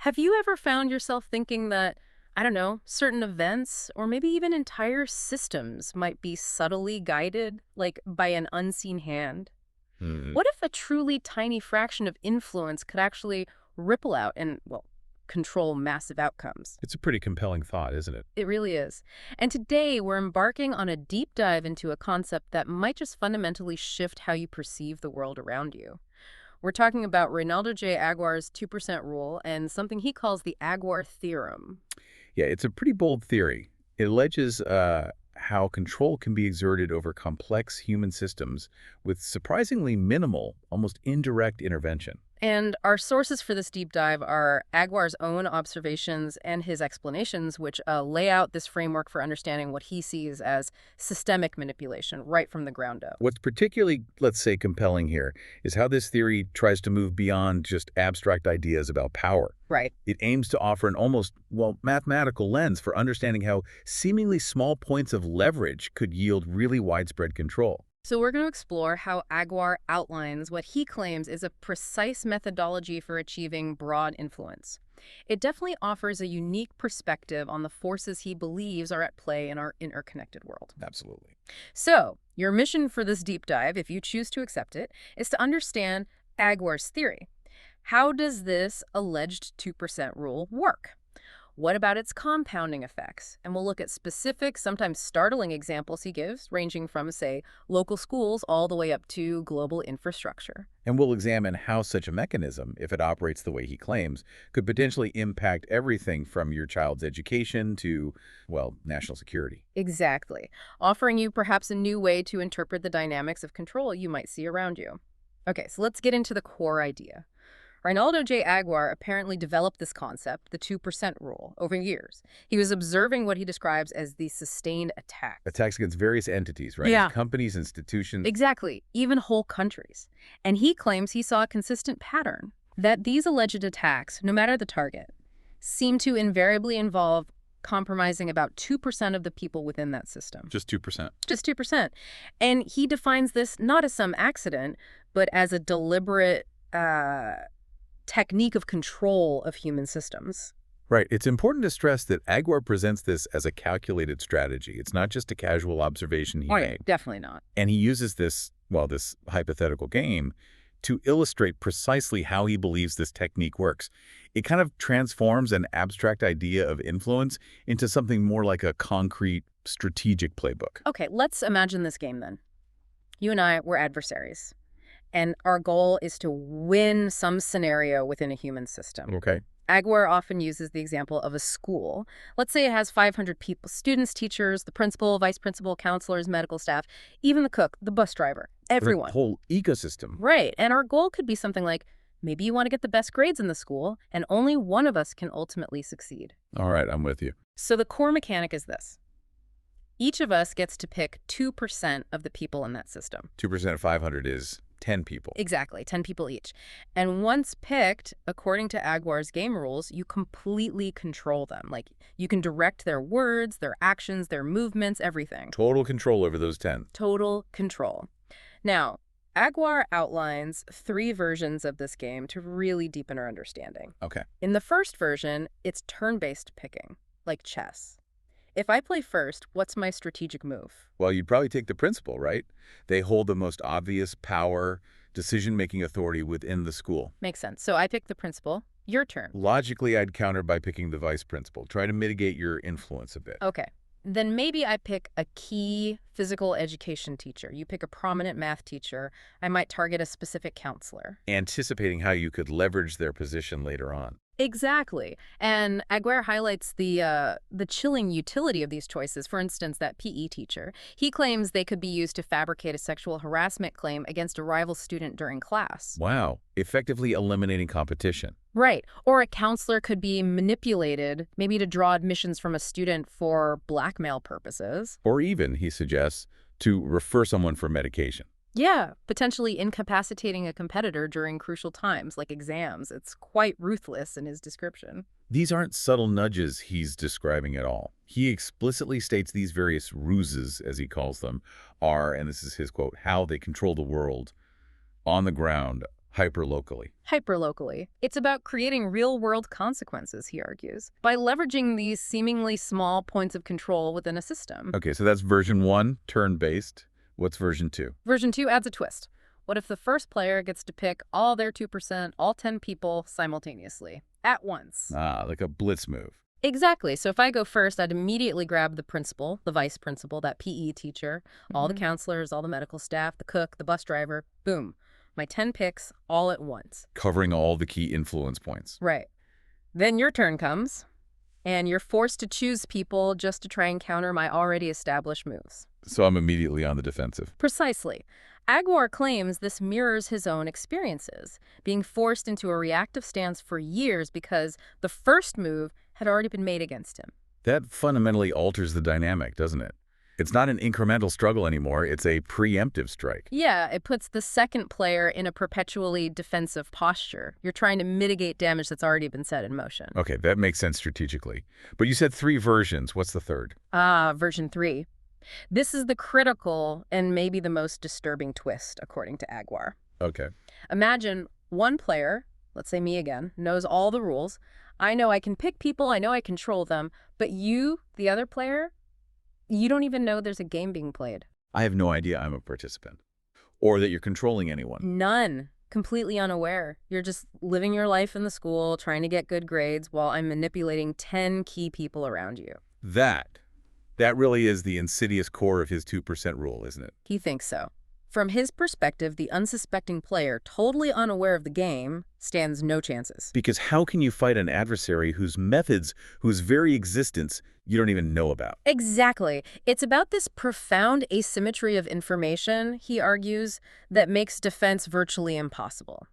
Have you ever found yourself thinking that, I don't know, certain events or maybe even entire systems might be subtly guided, like by an unseen hand? Hmm. What if a truly tiny fraction of influence could actually ripple out and, well, control massive outcomes? It's a pretty compelling thought, isn't it? It really is. And today we're embarking on a deep dive into a concept that might just fundamentally shift how you perceive the world around you. We're talking about Reynaldo J. Aguirre's 2% rule and something he calls the Aguirre theorem. Yeah, it's a pretty bold theory. It alleges how control can be exerted over complex human systems with surprisingly minimal, almost indirect intervention. And our sources for this deep dive are Aguirre's own observations and his explanations, which lay out this framework for understanding what he sees as systemic manipulation right from the ground up. What's particularly, let's say, compelling here is how this theory tries to move beyond just abstract ideas about power. Right. It aims to offer an almost, well, mathematical lens for understanding how seemingly small points of leverage could yield really widespread control. So we're going to explore how Aguirre outlines what he claims is a precise methodology for achieving broad influence. It definitely offers a unique perspective on the forces he believes are at play in our interconnected world. Absolutely. So, your mission for this deep dive, if you choose to accept it, is to understand Aguirre's theory. How does this alleged 2% rule work? What about its compounding effects? And we'll look at specific, sometimes startling examples he gives, ranging from, say, local schools all the way up to global infrastructure. And we'll examine how such a mechanism, if it operates the way he claims, could potentially impact everything from your child's education to, well, national security. Exactly. Offering you perhaps a new way to interpret the dynamics of control you might see around you. Okay, so let's get into the core idea. Reynaldo J. Aguirre apparently developed this concept, the 2% rule, over years. He was observing what he describes as the sustained attacks. Attacks against various entities, right? Yeah. Companies, institutions. Exactly, even whole countries. And he claims he saw a consistent pattern that these alleged attacks, no matter the target, seem to invariably involve compromising about 2% of the people within that system. Just 2%. Just 2%. And he defines this not as some accident, but as a deliberate technique of control of human systems. Right. It's important to stress that Aguirre presents this as a calculated strategy. It's not just a casual observation he Oh, yeah, made. definitely not. And he uses this, well, this hypothetical game to illustrate precisely how he believes this technique works. It kind of transforms an abstract idea of influence into something more like a concrete, strategic playbook. Okay, let's imagine this game then. You and I were adversaries, and our goal is to win some scenario within a human system. Okay. Aguirre often uses the example of a school. Let's say it has 500 people, students, teachers, the principal, vice principal, counselors, medical staff, even the cook, the bus driver, everyone. The whole ecosystem. Right. And our goal could be something like, maybe you want to get the best grades in the school, and only one of us can ultimately succeed. All right, I'm with you. So the core mechanic is this. Each of us gets to pick 2% of the people in that system. 2% of 500 is 10 people. Exactly, 10 people each. And once picked, according to Aguirre's game rules, you completely control them. Like, you can direct their words, their actions, their movements, everything. Total control over those 10. Total control. Now, Aguirre outlines 3 versions of this game to really deepen our understanding. Okay. In the first version, it's turn-based picking, like chess. If I play first, what's my strategic move? Well, you'd probably take the principal, right? They hold the most obvious power, decision-making authority within the school. Makes sense. So I pick the principal. Your turn. Logically, I'd counter by picking the vice principal. Try to mitigate your influence a bit. Okay. Then maybe I pick a key physical education teacher. You pick a prominent math teacher. I might target a specific counselor. Anticipating how you could leverage their position later on. Exactly. And Aguirre highlights the chilling utility of these choices. For instance, that PE teacher. He claims they could be used to fabricate a sexual harassment claim against a rival student during class. Wow. Effectively eliminating competition. Right. Or a counselor could be manipulated, maybe to draw admissions from a student for blackmail purposes. Or even, he suggests, to refer someone for medication. Yeah, potentially incapacitating a competitor during crucial times, like exams. It's quite ruthless in his description. These aren't subtle nudges he's describing at all. He explicitly states these various ruses, as he calls them, are, and this is his quote, how they control the world on the ground Hyperlocally. Hyperlocally. It's about creating real-world consequences, he argues, by leveraging these seemingly small points of control within a system. Okay, so that's version 1, turn-based. What's version 2? Version 2 adds a twist. What if the first player gets to pick all their 2%, all 10 people simultaneously, at once? Ah, like a blitz move. Exactly. So if I go first, I'd immediately grab the principal, the vice principal, that PE teacher, all the counselors, all the medical staff, the cook, the bus driver. Boom. My 10 picks all at once. Covering all the key influence points. Right. Then your turn comes, and you're forced to choose people just to try and counter my already established moves. So I'm immediately on the defensive. Precisely. Aguar claims this mirrors his own experiences, being forced into a reactive stance for years because the first move had already been made against him. That fundamentally alters the dynamic, doesn't it? It's not an incremental struggle anymore, it's a preemptive strike. Yeah, it puts the second player in a perpetually defensive posture. You're trying to mitigate damage that's already been set in motion. Okay, that makes sense strategically. But you said 3 versions. What's the third? Version 3. This is the critical and maybe the most disturbing twist, according to Aguar. Okay. Imagine one player, let's say me again, knows all the rules. I know I can pick people, I know I control them, but you, the other player, you don't even know there's a game being played. I have no idea I'm a participant. Or that you're controlling anyone. None. Completely unaware. You're just living your life in the school, trying to get good grades, while I'm manipulating 10 key people around you. That really is the insidious core of his 2% rule, isn't it? He thinks so. From his perspective, the unsuspecting player, totally unaware of the game, stands no chances. Because how can you fight an adversary whose methods, whose very existence, you don't even know about? Exactly. It's about this profound asymmetry of information, he argues, that makes defense virtually impossible.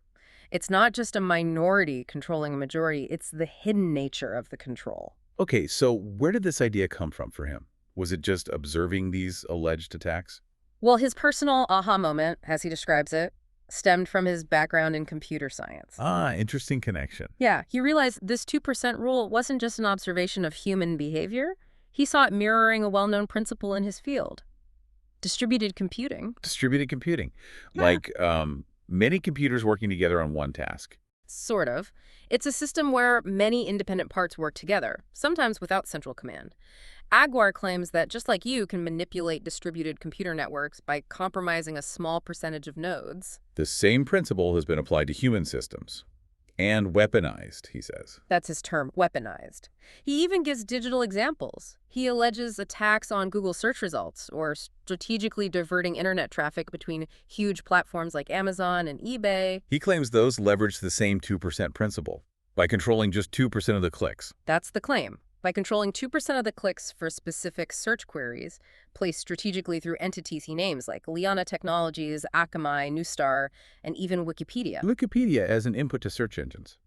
It's not just a minority controlling a majority, it's the hidden nature of the control. Okay, so where did this idea come from for him? Was it just observing these alleged attacks? Well, his personal aha moment, as he describes it, stemmed from his background in computer science. Ah, interesting connection. Yeah, he realized this 2% rule wasn't just an observation of human behavior. He saw it mirroring a well-known principle in his field. Distributed computing. Distributed computing. Yeah. Like many computers working together on one task. Sort of. It's a system where many independent parts work together, sometimes without central command. Aguar claims that just like you can manipulate distributed computer networks by compromising a small percentage of nodes. The same principle has been applied to human systems. And weaponized, he says. That's his term, weaponized. He even gives digital examples. He alleges attacks on Google search results or strategically diverting internet traffic between huge platforms like Amazon and eBay. He claims those leverage the same 2% principle by controlling just 2% of the clicks. That's the claim. By controlling 2% of the clicks for specific search queries, placed strategically through entities he names like Liana Technologies, Akamai, Neustar, and even Wikipedia. Wikipedia as an input to search engines.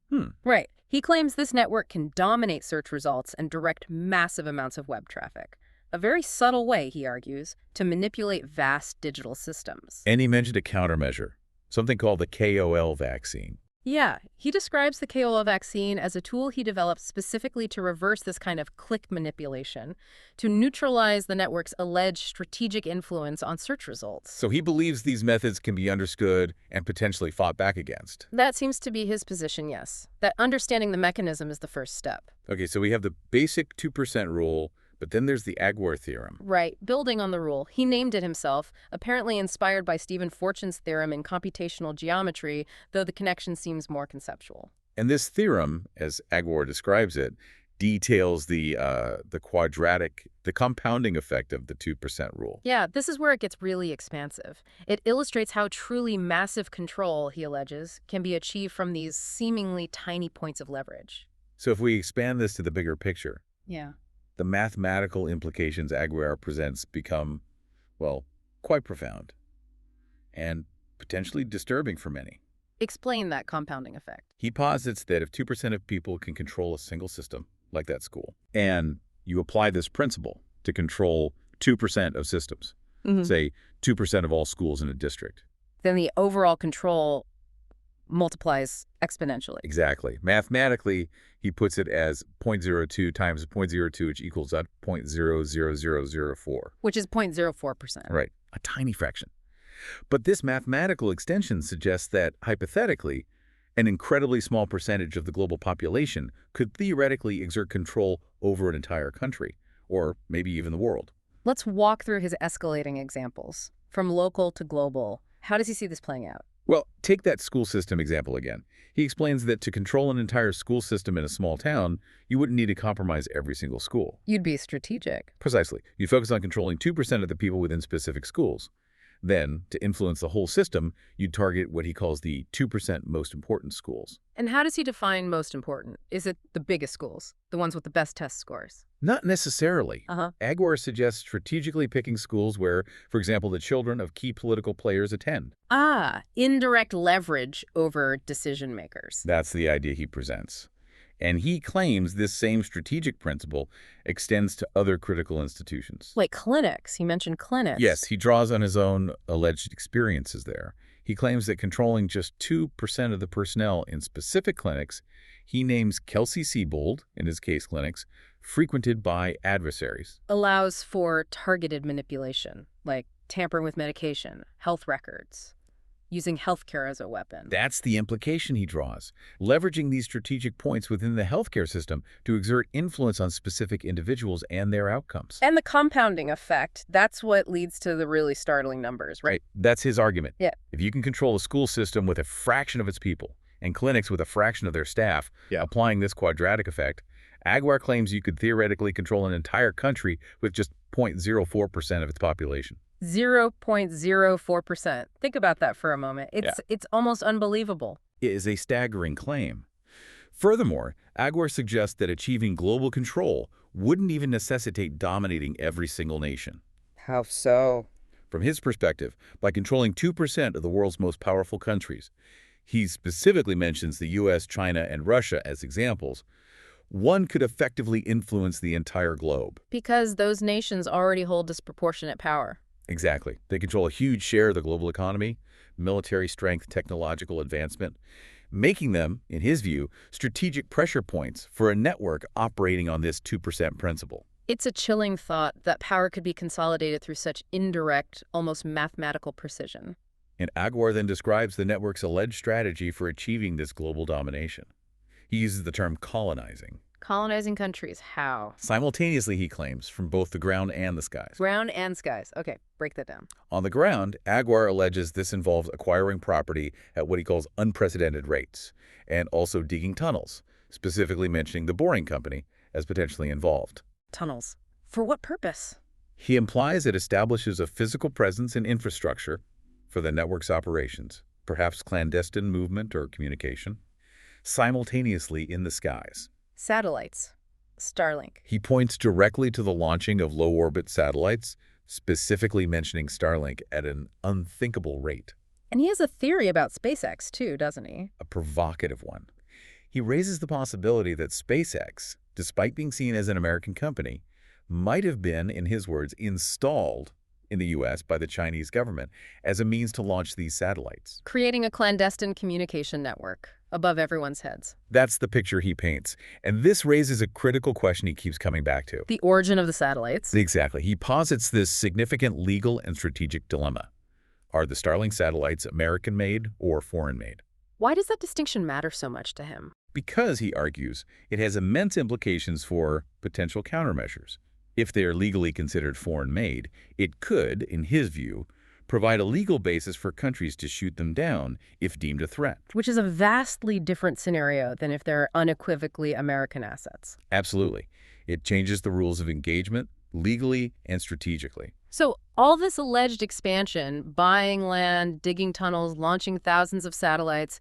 Right. He claims this network can dominate search results and direct massive amounts of web traffic. A very subtle way, he argues, to manipulate vast digital systems. And he mentioned a countermeasure, something called the KOL vaccine. Yeah, he describes the KOL vaccine as a tool he developed specifically to reverse this kind of click manipulation, to neutralize the network's alleged strategic influence on search results. So he believes these methods can be understood and potentially fought back against. That seems to be his position, yes. That understanding the mechanism is the first step. Okay, so we have the basic 2% rule, but then there's the Aguar theorem. Right, building on the rule. He named it himself, apparently inspired by Stephen Fortune's theorem in computational geometry, though the connection seems more conceptual. And this theorem, as Aguar describes it, details the compounding effect of the 2% rule. Yeah, this is where it gets really expansive. It illustrates how truly massive control, he alleges, can be achieved from these seemingly tiny points of leverage. So if we expand this to the bigger picture, Yeah. the mathematical implications Aguar presents become, well, quite profound and potentially disturbing for many. Explain that compounding effect. He posits that if 2% of people can control a single system, like that school, and you apply this principle to control 2% of systems, say 2% of all schools in a district. Then the overall control multiplies exponentially. Exactly. Mathematically, he puts it as 0.02 times 0.02, which equals 0.00004. Which is 0.04%. Right. A tiny fraction. But this mathematical extension suggests that, hypothetically, an incredibly small percentage of the global population could theoretically exert control over an entire country, or maybe even the world. Let's walk through his escalating examples. From local to global, how does he see this playing out? Well, take that school system example again. He explains that to control an entire school system in a small town, you wouldn't need to compromise every single school. You'd be strategic. Precisely. You focus on controlling 2% of the people within specific schools. Then, to influence the whole system, you'd target what he calls the 2% most important schools. And how does he define most important? Is it the biggest schools, the ones with the best test scores? Not necessarily. Uh-huh. Aguar suggests strategically picking schools where, for example, the children of key political players attend. Ah, indirect leverage over decision makers. That's the idea he presents. And he claims this same strategic principle extends to other critical institutions. Like clinics. He mentioned clinics. Yes, he draws on his own alleged experiences there. He claims that controlling just 2% of the personnel in specific clinics, he names Kelsey-Seybold, in his case clinics, frequented by adversaries. Allows for targeted manipulation, like tampering with medication, health records, using healthcare as a weapon. That's the implication he draws, leveraging these strategic points within the healthcare system to exert influence on specific individuals and their outcomes. And the compounding effect, that's what leads to the really startling numbers, right? That's his argument. Yeah. If you can control a school system with a fraction of its people and clinics with a fraction of their staff, applying this quadratic effect, Aguar claims you could theoretically control an entire country with just 0.04% of its population. 0.04%. Think about that for a moment. It's almost unbelievable. It is a staggering claim. Furthermore, Aguar suggests that achieving global control wouldn't even necessitate dominating every single nation. How so? From his perspective, by controlling 2% of the world's most powerful countries, he specifically mentions the US, China, and Russia as examples, one could effectively influence the entire globe. Because those nations already hold disproportionate power. Exactly. They control a huge share of the global economy, military strength, technological advancement, making them, in his view, strategic pressure points for a network operating on this 2% principle. It's a chilling thought that power could be consolidated through such indirect, almost mathematical precision. And Aguar then describes the network's alleged strategy for achieving this global domination. He uses the term colonizing. Colonizing countries, how? Simultaneously, he claims, from both the ground and the skies. Ground and skies. Okay, break that down. On the ground, Aguar alleges this involves acquiring property at what he calls unprecedented rates, and also digging tunnels, specifically mentioning the boring company as potentially involved. Tunnels. For what purpose? He implies it establishes a physical presence and infrastructure for the network's operations, perhaps clandestine movement or communication, simultaneously in the skies. Satellites. Starlink. He points directly to the launching of low-orbit satellites, specifically mentioning Starlink at an unthinkable rate. And he has a theory about SpaceX, too, doesn't he? A provocative one. He raises the possibility that SpaceX, despite being seen as an American company, might have been, in his words, installed in the U.S. by the Chinese government as a means to launch these satellites. Creating a clandestine communication network above everyone's heads. That's the picture he paints. And this raises a critical question he keeps coming back to. The origin of the satellites. Exactly. He posits this significant legal and strategic dilemma. Are the Starlink satellites American-made or foreign-made? Why does that distinction matter so much to him? Because, he argues, it has immense implications for potential countermeasures. If they are legally considered foreign-made, it could, in his view, provide a legal basis for countries to shoot them down if deemed a threat. Which is a vastly different scenario than if they're unequivocally American assets. Absolutely. It changes the rules of engagement, legally and strategically. So all this alleged expansion, buying land, digging tunnels, launching thousands of satellites,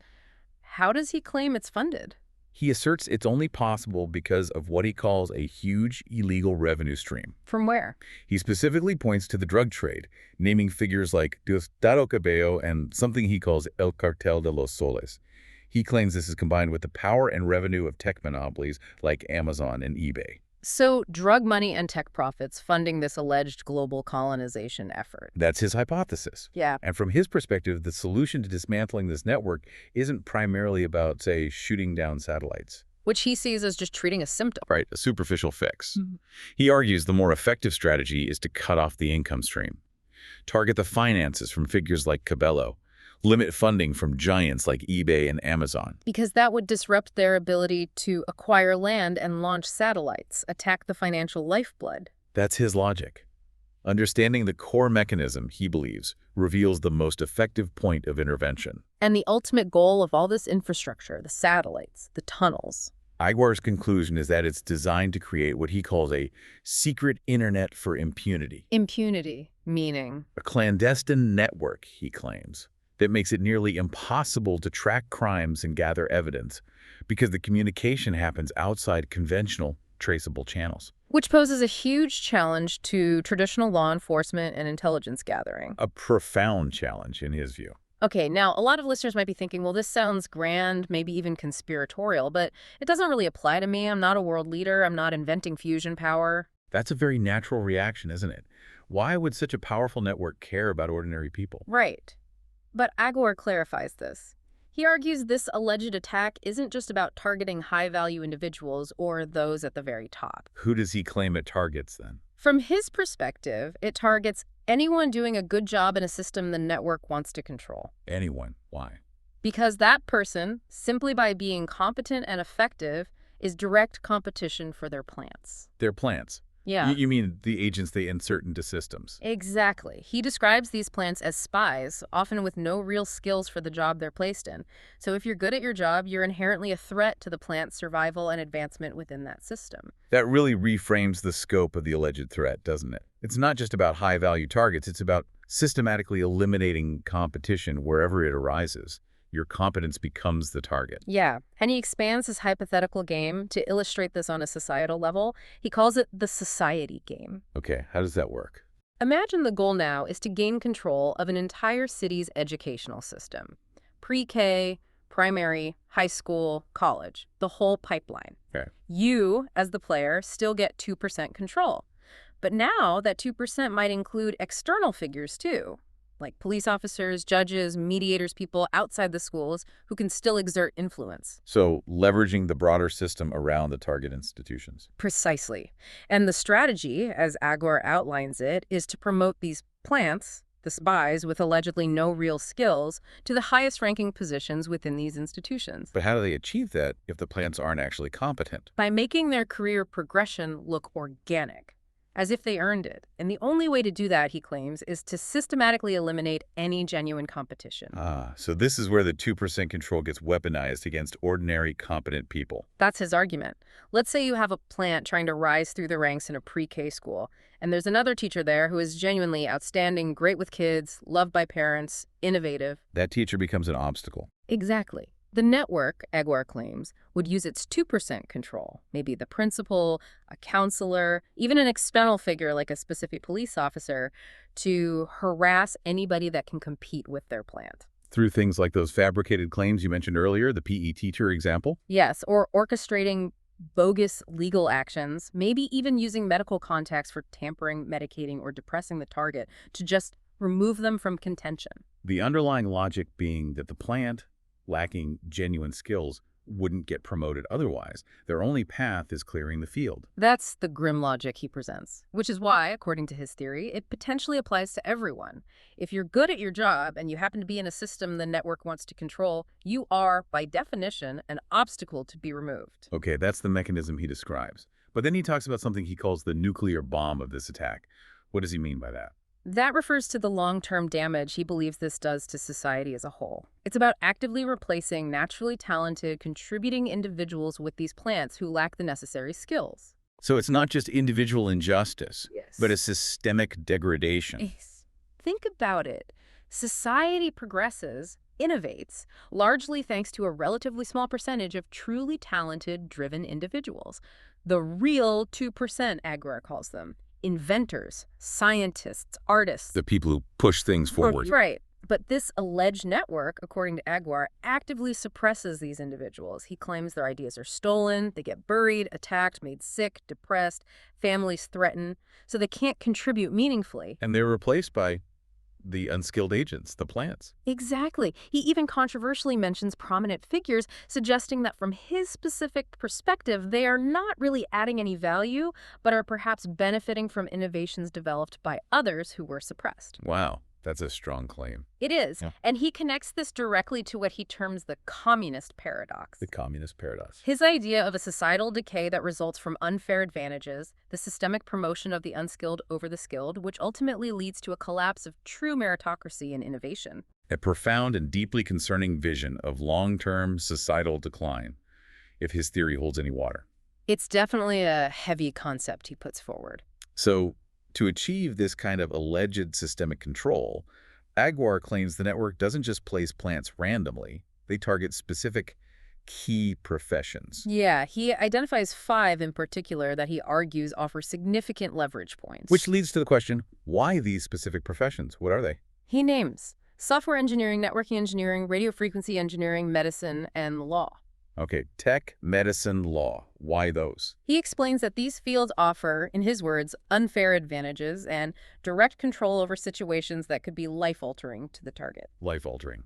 how does he claim it's funded? He asserts it's only possible because of what he calls a huge illegal revenue stream. From where? He specifically points to the drug trade, naming figures like Diosdado Cabello and something he calls El Cartel de los Soles. He claims this is combined with the power and revenue of tech monopolies like Amazon and eBay. So drug money and tech profits funding this alleged global colonization effort. That's his hypothesis. Yeah. And from his perspective, the solution to dismantling this network isn't primarily about, say, shooting down satellites. Which he sees as just treating a symptom. Right, a superficial fix. He argues the more effective strategy is to cut off the income stream. Target the finances from figures like Cabello. Limit funding from giants like eBay and Amazon. Because that would disrupt their ability to acquire land and launch satellites, attack the financial lifeblood. That's his logic. Understanding the core mechanism, he believes, reveals the most effective point of intervention. And the ultimate goal of all this infrastructure, the satellites, the tunnels. Aguiar's conclusion is that it's designed to create what he calls a secret internet for impunity. Impunity, meaning? A clandestine network, he claims, that makes it nearly impossible to track crimes and gather evidence because the communication happens outside conventional, traceable channels. Which poses a huge challenge to traditional law enforcement and intelligence gathering. A profound challenge, in his view. Okay, now a lot of listeners might be thinking, well, this sounds grand, maybe even conspiratorial, but it doesn't really apply to me. I'm not a world leader. I'm not inventing fusion power. That's a very natural reaction, isn't it? Why would such a powerful network care about ordinary people? Right. But Aguiar clarifies this. He argues this alleged attack isn't just about targeting high-value individuals or those at the very top. Who does he claim it targets, then? From his perspective, it targets anyone doing a good job in a system the network wants to control. Anyone. Why? Because that person, simply by being competent and effective, is direct competition for their plants. Their plants. Yeah. You mean the agents they insert into systems? Exactly. He describes these plants as spies, often with no real skills for the job they're placed in. So if you're good at your job, you're inherently a threat to the plant's survival and advancement within that system. That really reframes the scope of the alleged threat, doesn't it? It's not just about high-value targets. It's about systematically eliminating competition wherever it arises. Your competence becomes the target. Yeah, and he expands his hypothetical game to illustrate this on a societal level. He calls it the society game. Okay, how does that work? Imagine the goal now is to gain control of an entire city's educational system. Pre-K, primary, high school, college, the whole pipeline. Okay. You, as the player, still get 2% control. But now that 2% might include external figures too, like police officers, judges, mediators, people outside the schools who can still exert influence. So leveraging the broader system around the target institutions. Precisely. And the strategy, as Aguiar outlines it, is to promote these plants, the spies with allegedly no real skills, to the highest ranking positions within these institutions. But how do they achieve that if the plants aren't actually competent? By making their career progression look organic, as if they earned it. And the only way to do that, he claims, is to systematically eliminate any genuine competition. So this is where the 2% control gets weaponized against ordinary, competent people. That's his argument. Let's say you have a plant trying to rise through the ranks in a pre-K school, and there's another teacher there who is genuinely outstanding, great with kids, loved by parents, innovative. That teacher becomes an obstacle. Exactly. The network, Aguiar claims, would use its 2% control, maybe the principal, a counselor, even an external figure like a specific police officer, to harass anybody that can compete with their plant. Through things like those fabricated claims you mentioned earlier, the PE teacher example? Yes, or orchestrating bogus legal actions, maybe even using medical contacts for tampering, medicating, or depressing the target to just remove them from contention. The underlying logic being that the plant, lacking genuine skills, wouldn't get promoted otherwise. Their only path is clearing the field. That's the grim logic he presents, which is why, according to his theory, it potentially applies to everyone. If you're good at your job and you happen to be in a system the network wants to control, you are, by definition, an obstacle to be removed. Okay, that's the mechanism he describes. But then he talks about something he calls the nuclear bomb of this attack. What does he mean by that? That refers to the long-term damage he believes this does to society as a whole. It's about actively replacing naturally talented, contributing individuals with these plants who lack the necessary skills. So it's not just individual injustice, but a systemic degradation. Yes. Think about it. Society progresses, innovates, largely thanks to a relatively small percentage of truly talented, driven individuals. The real 2%, Aguiar calls them. Inventors, scientists, artists. The people who push things forward. Right. But this alleged network, according to Aguiar, actively suppresses these individuals. He claims their ideas are stolen, they get buried, attacked, made sick, depressed, families threatened, so they can't contribute meaningfully. And they're replaced by the unskilled agents, the plants. Exactly. He even controversially mentions prominent figures, suggesting that from his specific perspective, they are not really adding any value, but are perhaps benefiting from innovations developed by others who were suppressed. Wow, that's a strong claim. It is, Yeah. and he connects this directly to what he terms the communist paradox. The communist paradox. His idea of a societal decay that results from unfair advantages, the systemic promotion of the unskilled over the skilled, which ultimately leads to a collapse of true meritocracy and innovation. A profound and deeply concerning vision of long-term societal decline, if his theory holds any water. It's definitely a heavy concept he puts forward. So, to achieve this kind of alleged systemic control, Aguiar claims the network doesn't just place plants randomly, they target specific key professions. Yeah, he identifies 5 in particular that he argues offer significant leverage points. Which leads to the question, why these specific professions? What are they? He names software engineering, networking engineering, radio frequency engineering, medicine, and law. Okay, tech, medicine, law. Why those? He explains that these fields offer, in his words, unfair advantages and direct control over situations that could be life-altering to the target. Life-altering.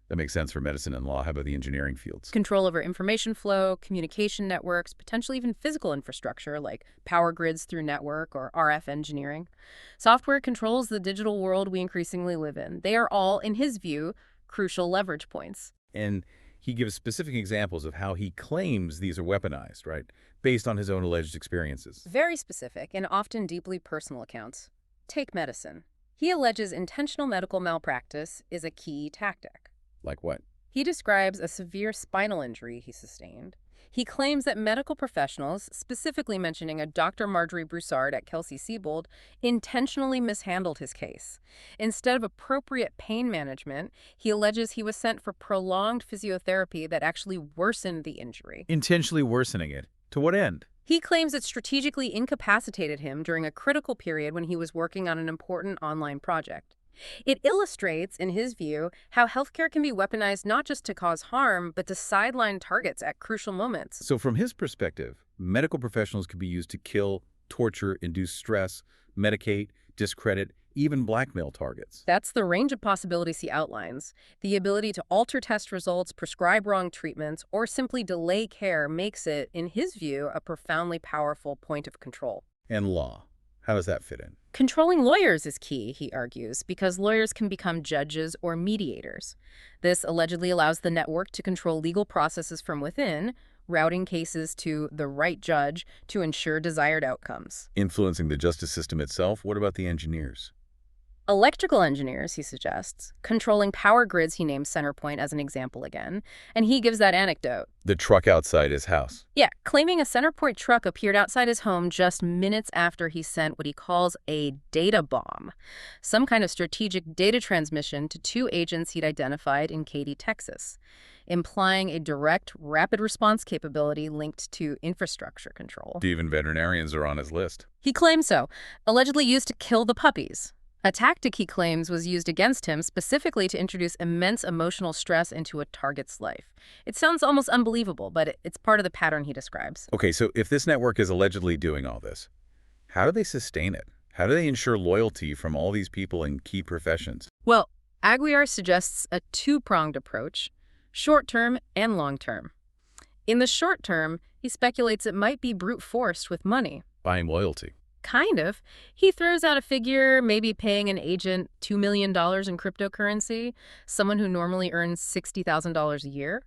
That makes sense for medicine and law. How about the engineering fields? Control over information flow, communication networks, potentially even physical infrastructure like power grids through network or RF engineering. Software controls the digital world we increasingly live in. They are all, in his view, crucial leverage points. And he gives specific examples of how he claims these are weaponized, right? Based on his own alleged experiences. Very specific and often deeply personal accounts. Take medicine. He alleges intentional medical malpractice is a key tactic. Like what? He describes a severe spinal injury he sustained. He claims that medical professionals, specifically mentioning a Dr. Marjorie Broussard at Kelsey-Seybold, intentionally mishandled his case. Instead of appropriate pain management, he alleges he was sent for prolonged physiotherapy that actually worsened the injury. Intentionally worsening it. To what end? He claims it strategically incapacitated him during a critical period when he was working on an important online project. It illustrates, in his view, how healthcare can be weaponized not just to cause harm, but to sideline targets at crucial moments. So from his perspective, medical professionals could be used to kill, torture, induce stress, medicate, discredit, even blackmail targets. That's the range of possibilities he outlines. The ability to alter test results, prescribe wrong treatments, or simply delay care makes it, in his view, a profoundly powerful point of control. And law. How does that fit in? Controlling lawyers is key, he argues, because lawyers can become judges or mediators. This allegedly allows the network to control legal processes from within, routing cases to the right judge to ensure desired outcomes. Influencing the justice system itself? What about the engineers? Electrical engineers, he suggests, controlling power grids he names Centerpoint as an example again, and he gives that anecdote. The truck outside his house. Yeah, claiming a Centerpoint truck appeared outside his home just minutes after he sent what he calls a data bomb, some kind of strategic data transmission to 2 agents he'd identified in Katy, Texas, implying a direct, rapid response capability linked to infrastructure control. Even veterinarians are on his list. He claims so, allegedly used to kill the puppies. A tactic he claims was used against him specifically to introduce immense emotional stress into a target's life. It sounds almost unbelievable, but it's part of the pattern he describes. Okay, so if this network is allegedly doing all this, how do they sustain it? How do they ensure loyalty from all these people in key professions? Well, Aguiar suggests a 2-pronged approach, short-term and long-term. In the short term, he speculates it might be brute forced with money. Buying loyalty. Kind of. He throws out a figure, maybe paying an agent $2 million in cryptocurrency, someone who normally earns $60,000 a year.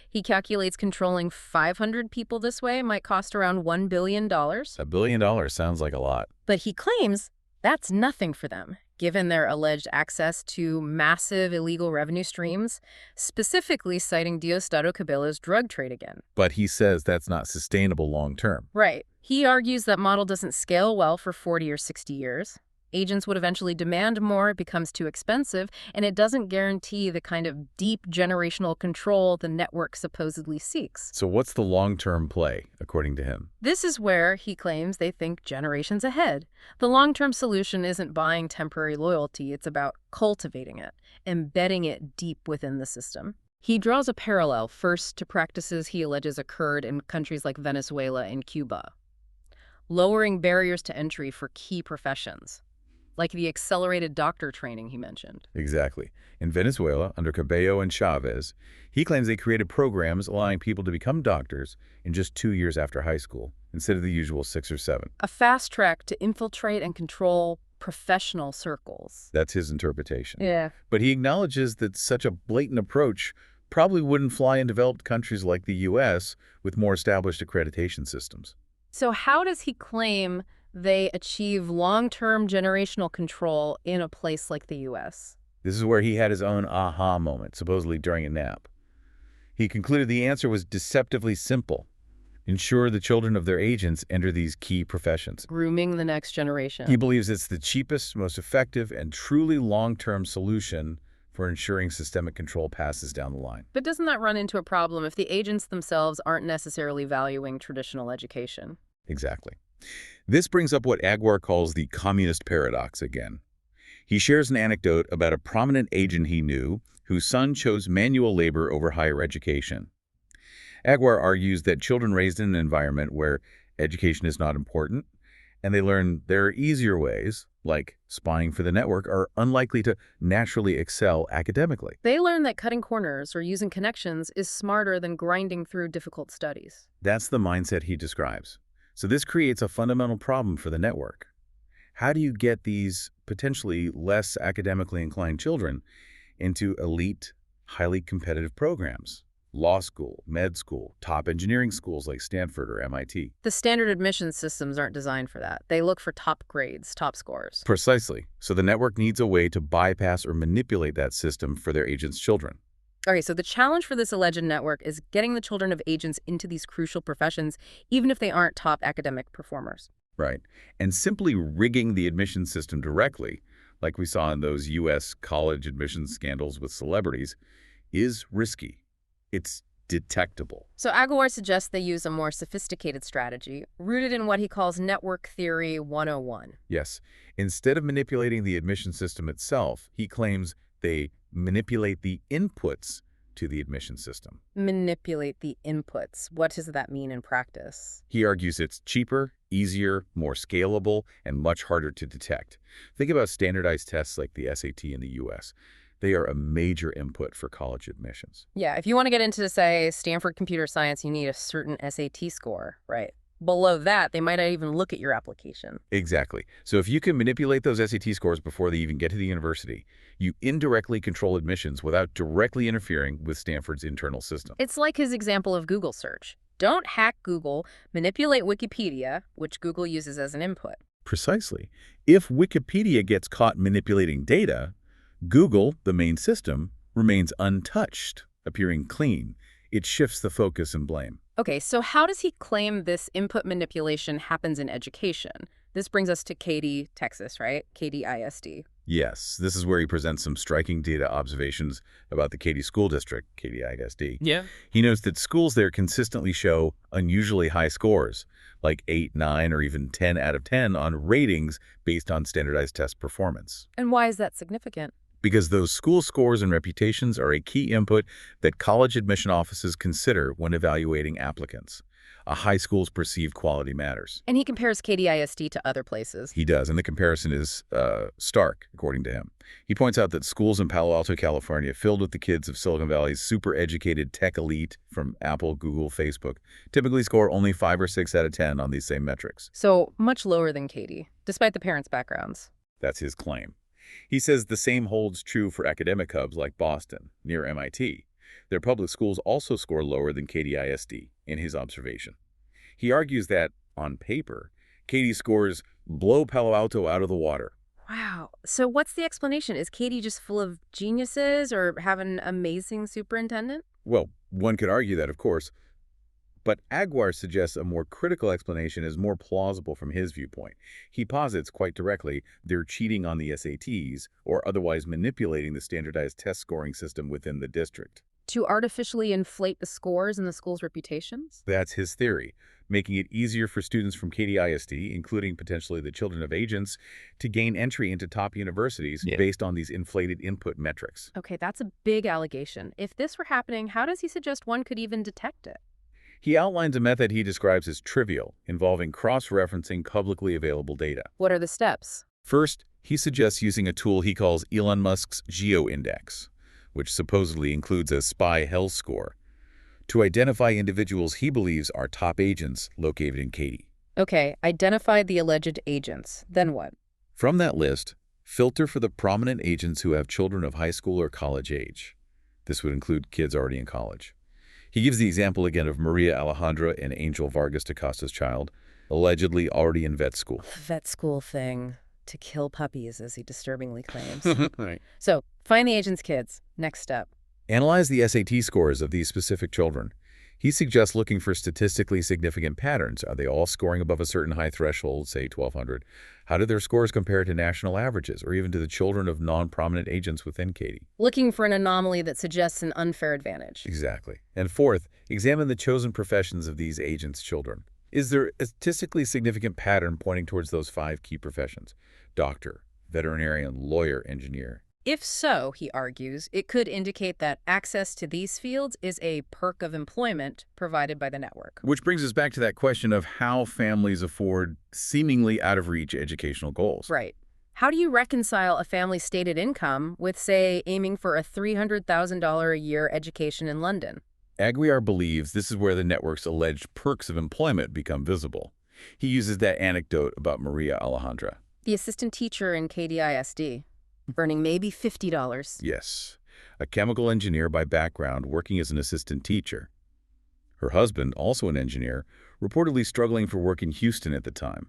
He calculates controlling 500 people this way might cost around $1 billion. $1 billion sounds like a lot. But he claims that's nothing for them, given their alleged access to massive illegal revenue streams, specifically citing Diosdado Cabella's drug trade again. But he says that's not sustainable long term. Right. He argues that model doesn't scale well for 40 or 60 years. Agents would eventually demand more, it becomes too expensive, and it doesn't guarantee the kind of deep generational control the network supposedly seeks. So what's the long-term play, according to him? This is where, he claims, they think generations ahead. The long-term solution isn't buying temporary loyalty, it's about cultivating it, embedding it deep within the system. He draws a parallel first to practices he alleges occurred in countries like Venezuela and Cuba, lowering barriers to entry for key professions. like the accelerated doctor training he mentioned. Exactly. In Venezuela, under Cabello and Chavez, he claims they created programs allowing people to become doctors in just 2 years after high school, instead of the usual 6 or 7. A fast track to infiltrate and control professional circles. That's his interpretation. Yeah. But he acknowledges that such a blatant approach probably wouldn't fly in developed countries like the U.S. with more established accreditation systems. So how does he claim they achieve long-term generational control in a place like the U.S.? This is where he had his own aha moment, supposedly during a nap. He concluded the answer was deceptively simple. Ensure the children of their agents enter these key professions. Grooming the next generation. He believes it's the cheapest, most effective, and truly long-term solution for ensuring systemic control passes down the line. But doesn't that run into a problem if the agents themselves aren't necessarily valuing traditional education? Exactly. This brings up what Aguar calls the communist paradox again. He shares an anecdote about a prominent agent he knew whose son chose manual labor over higher education. Aguar argues that children raised in an environment where education is not important, and they learn there are easier ways, like spying for the network, are unlikely to naturally excel academically. They learn that cutting corners or using connections is smarter than grinding through difficult studies. That's the mindset he describes. So this creates a fundamental problem for the network. How do you get these potentially less academically inclined children into elite, highly competitive programs? Law school, med school, top engineering schools like Stanford or MIT. The standard admission systems aren't designed for that. They look for top grades, top scores. Precisely. So the network needs a way to bypass or manipulate that system for their agents' children. Okay, so the challenge for this alleged network is getting the children of agents into these crucial professions, even if they aren't top academic performers. Right. And simply rigging the admission system directly, like we saw in those U.S. college admissions scandals with celebrities, is risky. It's detectable. So Aguilar suggests they use a more sophisticated strategy, rooted in what he calls Network Theory 101. Yes. Instead of manipulating the admission system itself, he claims they manipulate the inputs to the admission system. Manipulate the inputs. What does that mean in practice? He argues it's cheaper, easier, more scalable, and much harder to detect. Think about standardized tests like the SAT in the U.S. They are a major input for college admissions. Yeah, if you want to get into, say, Stanford computer science, you need a certain SAT score, right? Below that, they might not even look at your application. Exactly. So if you can manipulate those SAT scores before they even get to the university, you indirectly control admissions without directly interfering with Stanford's internal system. It's like his example of Google search. Don't hack Google, manipulate Wikipedia, which Google uses as an input. Precisely. If Wikipedia gets caught manipulating data, Google, the main system, remains untouched, appearing clean. It shifts the focus and blame. Okay, so how does he claim this input manipulation happens in education? This brings us to Katy, Texas, right? Katy ISD. Yes, this is where he presents some striking data observations about the Katy School District, Katy ISD. Yeah. He notes that schools there consistently show unusually high scores, like 8, 9, or even 10 out of 10 on ratings based on standardized test performance. And why is that significant? Because those school scores and reputations are a key input that college admission offices consider when evaluating applicants. A high school's perceived quality matters. And he compares Katy ISD to other places. He does, and the comparison is stark, according to him. He points out that schools in Palo Alto, California, filled with the kids of Silicon Valley's super-educated tech elite from Apple, Google, Facebook, typically score only 5 or 6 out of 10 on these same metrics. So much lower than Katy, despite the parents' backgrounds. That's his claim. He says the same holds true for academic hubs like Boston, near MIT. Their public schools also score lower than Katy ISD, in his observation. He argues that, on paper, Katy scores blow Palo Alto out of the water. Wow. So what's the explanation? Is Katy just full of geniuses or have an amazing superintendent? Well, one could argue that, of course. But Aguar suggests a more critical explanation is more plausible from his viewpoint. He posits quite directly they're cheating on the SATs or otherwise manipulating the standardized test scoring system within the district. To artificially inflate the scores and the school's reputations? That's his theory, making it easier for students from Katy ISD, including potentially the children of agents, to gain entry into top universities based on these inflated input metrics. Okay, that's a big allegation. If this were happening, how does he suggest one could even detect it? He outlines a method he describes as trivial, involving cross-referencing publicly available data. What are the steps? First, He suggests using a tool he calls Elon Musk's GeoIndex, which supposedly includes a spy health score, to identify individuals he believes are top agents located in Katy. Okay, identify the alleged agents. Then what? From that list, filter for the prominent agents who have children of high school or college age. This would include kids already in college. He gives the example again of Maria Alejandra and Angel Vargas da Costa's child, allegedly already in vet school. The vet school thing. To kill puppies, as he disturbingly claims. Right. So, find the agent's kids. Next step. Analyze the SAT scores of these specific children. He suggests looking for statistically significant patterns. Are they all scoring above a certain high threshold, say 1,200? How do their scores compare to national averages, or even to the children of non-prominent agents within Katy? Looking for an anomaly that suggests an unfair advantage. Exactly. And fourth, examine the chosen professions of these agents' children. Is there a statistically significant pattern pointing towards those 5 key professions? Doctor, veterinarian, lawyer, engineer. If so, he argues, it could indicate that access to these fields is a perk of employment provided by the network. Which brings us back to that question of how families afford seemingly out-of-reach educational goals. Right. How do you reconcile a family's stated income with, say, aiming for a $300,000 a year education in London? Aguiar believes this is where the network's alleged perks of employment become visible. He uses that anecdote about Maria Alejandra. The assistant teacher in KDISD, earning maybe $50. Yes, a chemical engineer by background working as an assistant teacher. Her husband, also an engineer, reportedly struggling for work in Houston at the time.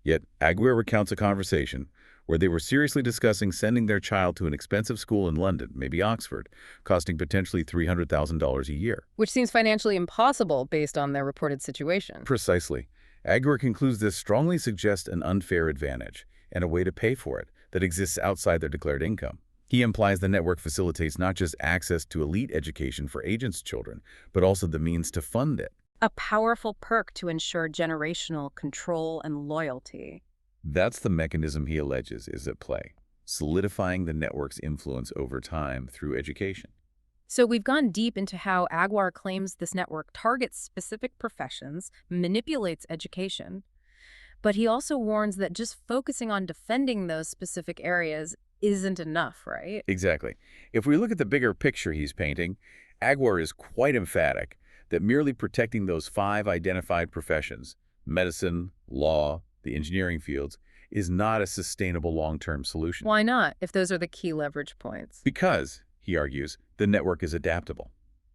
Yet Aguiar recounts a conversation where they were seriously discussing sending their child to an expensive school in London, maybe Oxford, costing potentially $300,000 a year. Which seems financially impossible based on their reported situation. Precisely. Aguiar concludes this strongly suggests an unfair advantage and a way to pay for it that exists outside their declared income. He implies the network facilitates not just access to elite education for agents' children, but also the means to fund it. A powerful perk to ensure generational control and loyalty. That's the mechanism he alleges is at play, solidifying the network's influence over time through education. So we've gone deep into how Aguiar claims this network targets specific professions, manipulates education, but he also warns that just focusing on defending those specific areas isn't enough, right? Exactly. If we look at the bigger picture he's painting, Aguiar is quite emphatic that merely protecting those 5 identified professions, medicine, law, the engineering fields, is not a sustainable long-term solution. Why not, if those are the key leverage points? Because, he argues, the network is adaptable.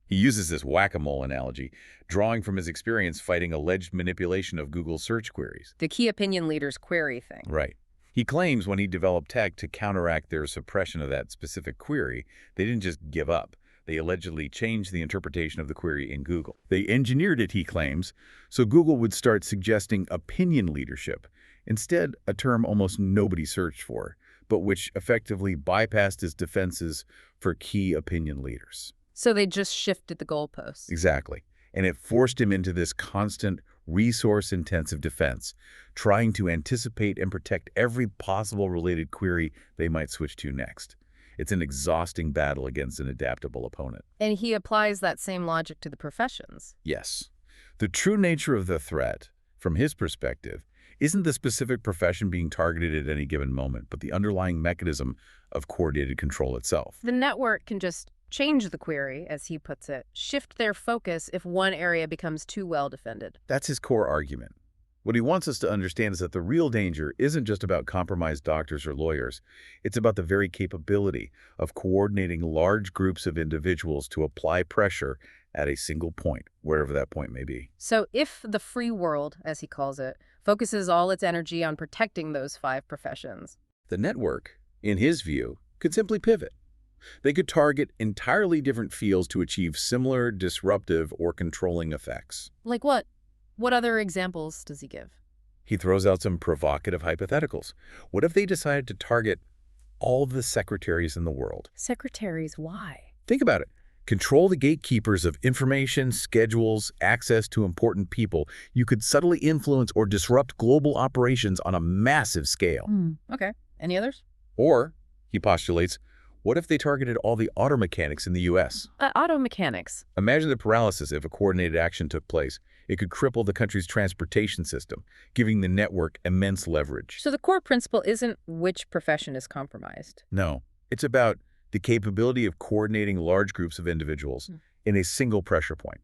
He uses this whack-a-mole analogy, drawing from his experience fighting alleged manipulation of Google search queries. The key opinion leader's query thing. Right. He claims when he developed tech to counteract their suppression of that specific query, they didn't just give up. They allegedly changed the interpretation of the query in Google. They engineered it, he claims, so Google would start suggesting opinion leadership, instead a term almost nobody searched for, but which effectively bypassed his defenses for key opinion leaders. So they just shifted the goalposts. Exactly. And it forced him into this constant, resource-intensive defense, trying to anticipate and protect every possible related query they might switch to next. It's an exhausting battle against an adaptable opponent. And he applies that same logic to the professions. Yes. The true nature of the threat, from his perspective, isn't the specific profession being targeted at any given moment, but the underlying mechanism of coordinated control itself. The network can just change the query, as he puts it, shift their focus if one area becomes too well defended. That's his core argument. What he wants us to understand is that the real danger isn't just about compromised doctors or lawyers. It's about the very capability of coordinating large groups of individuals to apply pressure at a single point, wherever that point may be. So if the free world, as he calls it, focuses all its energy on protecting those 5 professions, the network, in his view, could simply pivot. They could target entirely different fields to achieve similar disruptive or controlling effects. like what? What other examples does he give? He throws out some provocative hypotheticals. What if they decided to target all the secretaries in the world? Secretaries, why? Think about it. Control the gatekeepers of information, schedules, access to important people. You could subtly influence or disrupt global operations on a massive scale. Okay. Any others? Or, he postulates, what if they targeted all the auto mechanics in the U.S.? Auto mechanics. Imagine the paralysis if a coordinated action took place. It could cripple the country's transportation system, giving the network immense leverage. So the core principle isn't which profession is compromised. No, it's about the capability of coordinating large groups of individuals in a single pressure point.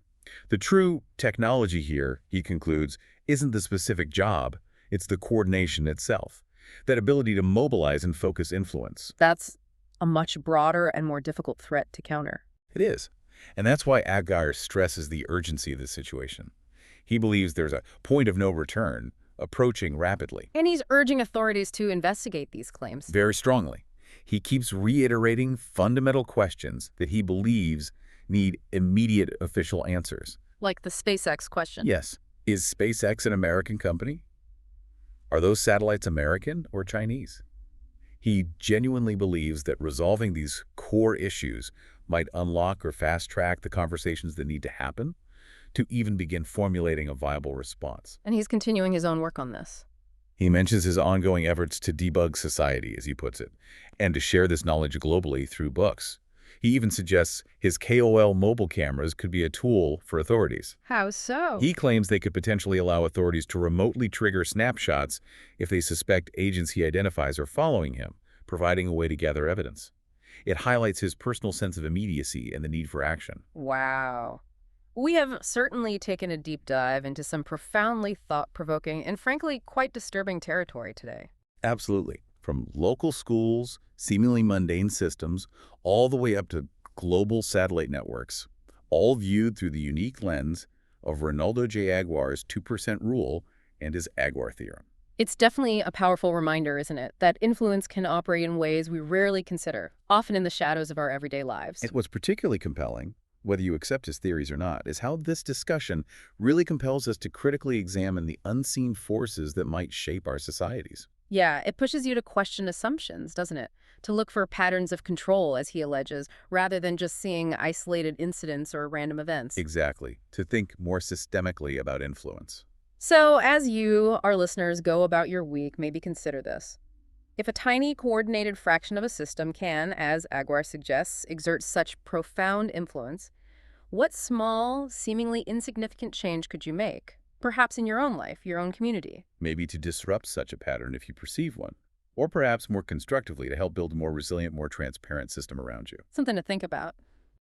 The true technology here, he concludes, isn't the specific job, it's the coordination itself. That ability to mobilize and focus influence. That's a much broader and more difficult threat to counter. It is. And that's why Agar stresses the urgency of the situation. He believes there's a point of no return approaching rapidly. And he's urging authorities to investigate these claims. Very strongly. He keeps reiterating fundamental questions that he believes need immediate official answers. Like the SpaceX question. Yes. Is SpaceX an American company? Are those satellites American or Chinese? He genuinely believes that resolving these core issues might unlock or fast-track the conversations that need to happen to even begin formulating a viable response. And he's continuing his own work on this. He mentions his ongoing efforts to debug society, as he puts it, and to share this knowledge globally through books. He even suggests his KOL mobile cameras could be a tool for authorities. How so? He claims they could potentially allow authorities to remotely trigger snapshots if they suspect agents he identifies are following him, providing a way to gather evidence. It highlights his personal sense of immediacy and the need for action. Wow. We have certainly taken a deep dive into some profoundly thought-provoking and frankly quite disturbing territory today. Absolutely. From local schools, seemingly mundane systems, all the way up to global satellite networks, all viewed through the unique lens of Ronaldo J. Aguirre's 2% rule and his Aguirre theorem. It's definitely a powerful reminder, isn't it, that influence can operate in ways we rarely consider, often in the shadows of our everyday lives. And what's particularly compelling, whether you accept his theories or not, is how this discussion really compels us to critically examine the unseen forces that might shape our societies. Yeah, it pushes you to question assumptions, doesn't it? To look for patterns of control, as he alleges, rather than just seeing isolated incidents or random events. Exactly. To think more systemically about influence. So, as you, our listeners, go about your week, maybe consider this. If a tiny, coordinated fraction of a system can, as Aguirre suggests, exert such profound influence, what small, seemingly insignificant change could you make? Perhaps in your own life, your own community. Maybe to disrupt such a pattern if you perceive one. Or perhaps more constructively to help build a more resilient, more transparent system around you. Something to think about.